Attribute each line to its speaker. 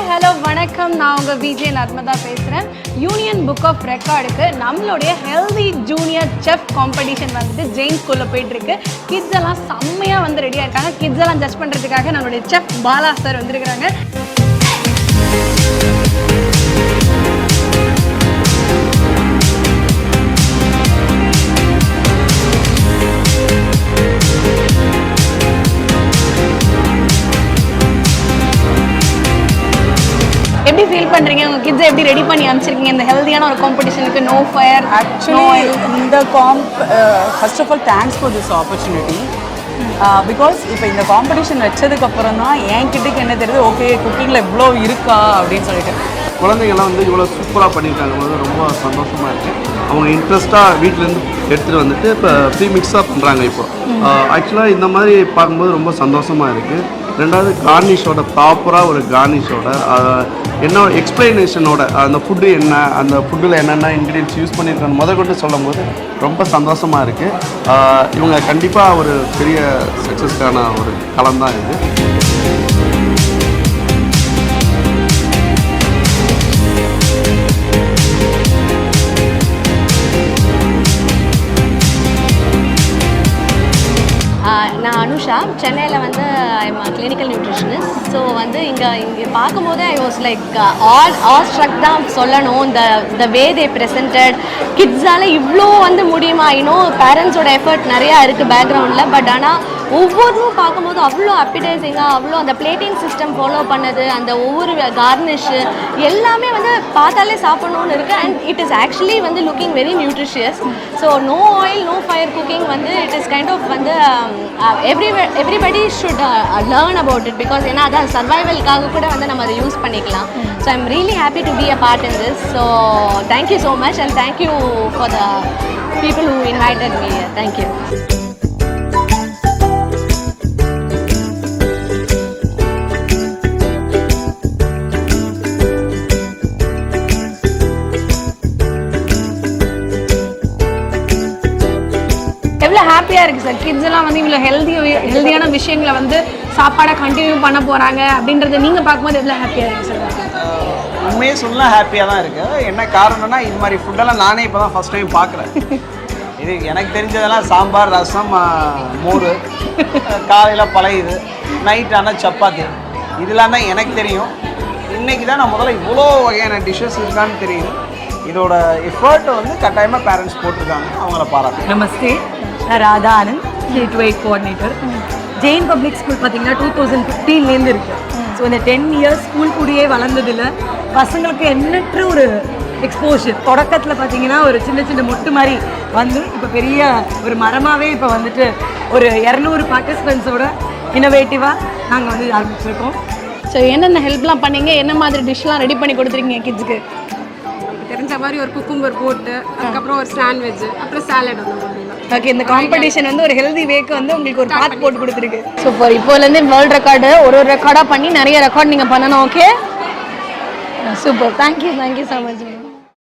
Speaker 1: Hello வணக்கம். நான் உங்கள் விஜய் நர்மதா பேசுகிறேன். யூனியன் புக் ஆஃப் ரெக்கார்டுக்கு நம்மளுடைய ஹெல்தி ஜூனியர் செஃப் காம்படிஷன் வந்துட்டு ஜெயின் ஸ்கூலில் போயிட்டுருக்கு. கிட்ஸ் எல்லாம் செம்மையாக வந்து ரெடியாக இருக்காங்க. கிட்ஸ் எல்லாம் ஜட்ஜ் பண்ணுறதுக்காக நம்மளுடைய செஃப் பாலா சார் வந்துருக்குறாங்க. எப்படி ஃபீல் பண்ணுறீங்க? உங்கள் கிட்ஸை எப்படி ரெடி பண்ணி அனுப்பிச்சிருக்கீங்க இந்த ஹெல்தியான ஒரு காம்படிஷனுக்கு? நோ ஃபயர்
Speaker 2: ஆக்சுவலி இந்த first of all thanks for this opportunity. Because இப்போ இந்த காம்படிஷன் வச்சதுக்கப்புறம் தான் என் கிட்டக்கு என்ன தெரியுது, ஓகே குக்கிங்கில் இவ்வளோ இருக்கா அப்படின்னு சொல்லிட்டு.
Speaker 3: குழந்தைங்கள்லாம் வந்து இவ்வளோ சூப்பராக பண்ணியிருக்காங்க போது ரொம்ப சந்தோஷமாக இருக்குது. அவங்க இன்ட்ரெஸ்ட்டாக வீட்டிலேருந்து எடுத்துகிட்டு வந்துட்டு இப்போ ப்ரீ மிக்ஸாக பண்ணுறாங்க. இப்போ ஆக்சுவலாக இந்த மாதிரி பார்க்கும்போது ரொம்ப சந்தோஷமாக இருக்குது. ரெண்டாவது கார்னிஷோட ப்ராப்பராக ஒரு கார்னிஷோட என்ன எக்ஸ்பிளனேஷனோட அந்த ஃபுட்டு என்ன, அந்த ஃபுட்டில் என்னென்ன இன்க்ரீடியன்ஸ் யூஸ் பண்ணியிருக்காங்க முதற்கொண்டு சொல்லும் போது ரொம்ப சந்தோஷமாக இருக்குது. இவங்க கண்டிப்பாக ஒரு பெரிய சக்ஸஸ்க்கான ஒரு களம் தான் இது.
Speaker 4: நான் அனுஷா, சென்னையில் வந்து ஐம் கிளினிக்கல் நியூட்ரிஷனிஸ்ட். ஸோ வந்து இங்கே பார்க்கும்போது I was like all struck தான் சொல்லணும். இந்த வே தே ப்ரெசென்டட் கிட்ஸால் இவ்வளோ வந்து முடியுமா? இன்னும் பேரண்ட்ஸோட எஃபர்ட் நிறையா இருக்குது பேக்ரவுண்டில். பட் ஆனால் ஒவ்வொன்றும் பார்க்கும்போது அவ்வளோ அப்பிடைசிங்காக, அவ்வளோ அந்த பிளேட்டிங் சிஸ்டம் ஃபாலோ பண்ணது, அந்த ஒவ்வொரு கார்னிஷு எல்லாமே வந்து பார்த்தாலே சாப்பிடணும்னு இருக்குது. அண்ட் இட் இஸ் ஆக்சுவலி வந்து looking very nutritious. So no oil no fire cooking வந்து இட் இஸ் கைண்ட் ஆஃப் வந்து everybody should learn about it. Because ஏன்னா அதான் சர்வைவலுக்காக கூட வந்து நம்ம அதை யூஸ் பண்ணிக்கலாம். So I'm really happy to be a part in this. So thank you so much and thank you for the people who invited me. Thank you.
Speaker 1: எவ்வளோ ஹாப்பியாக இருக்குது சார். கிட்ஸ் எல்லாம் வந்து இவ்வளோ ஹெல்தியான விஷயங்களை வந்து சாப்பாடை கண்டினியூ பண்ண போகிறாங்க அப்படின்றத நீங்கள் பார்க்கும்போது எவ்வளோ ஹாப்பியாக இருக்குது சார்?
Speaker 5: உண்மையே சொல்லலாம் ஹாப்பியாக தான் இருக்குது. என்ன காரணம்னா இது மாதிரி ஃபுட்டெல்லாம் நானே இப்போ தான் ஃபஸ்ட் டைம் பார்க்குறேன். இது எனக்கு தெரிஞ்சதெல்லாம் சாம்பார், ரசம், மோர், காலையில் பழையுது, நைட் ஆனால் சப்பாத்தி, இதெல்லாம் தான் எனக்கு தெரியும். இன்றைக்கி தான் நான் முதல்ல இவ்வளோ வகையான டிஷ்ஷஸ் இருக்கான்னு தெரியுது. இதோட எஃபர்ட் வந்து கட்டாயமாக பேரண்ட்ஸ் போட்டிருக்காங்க, அவங்கள பாராட்டு.
Speaker 2: நமஸ்தே, நான் Radha Anand, K-8 coordinator. Jain public school பார்த்தீங்கன்னா 2015லேருந்து இருக்குது. ஸோ இந்த 10 இயர்ஸ் ஸ்கூல் கூடயே வளர்ந்ததில் பசங்களுக்கு எண்ணற்ற ஒரு எக்ஸ்போஷர். தொடக்கத்தில் பார்த்தீங்கன்னா ஒரு சின்ன சின்ன மொட்டு மாதிரி வந்து இப்போ பெரிய ஒரு மரமாகவே இப்போ வந்துட்டு ஒரு 200 பார்ட்டிசிபெண்ட்ஸோட இன்னோவேட்டிவாக நாங்கள் வந்து ஆரம்பிச்சிருக்கோம்.
Speaker 1: ஸோ என்னென்ன ஹெல்ப்லாம் பண்ணீங்க? என்ன மாதிரி டிஷ்லாம் ரெடி பண்ணி கொடுத்துருக்கீங்க கிட்ஸுக்கு?
Speaker 6: தெரிஞ்ச மாதிரி ஒரு குக்கும்பர் போட்டு, அதுக்கப்புறம் ஒரு சாண்ட்விச், அப்புறம் சாலட் அந்த மாதிரி.
Speaker 1: ஓகே, இந்த காம்படிஷன் வந்து ஒரு ஹெல்தி வேக்கு வந்து உங்களுக்கு ஒரு பாத் போட்டு கொடுத்துருக்கு. சூப்பர். இப்போலேருந்து வேர்ல்டு ரெக்கார்டு ஒரு ரெக்கார்டாக பண்ணி நிறைய ரெக்கார்ட் நீங்கள் பண்ணணும். Okay, super. Thank you so much.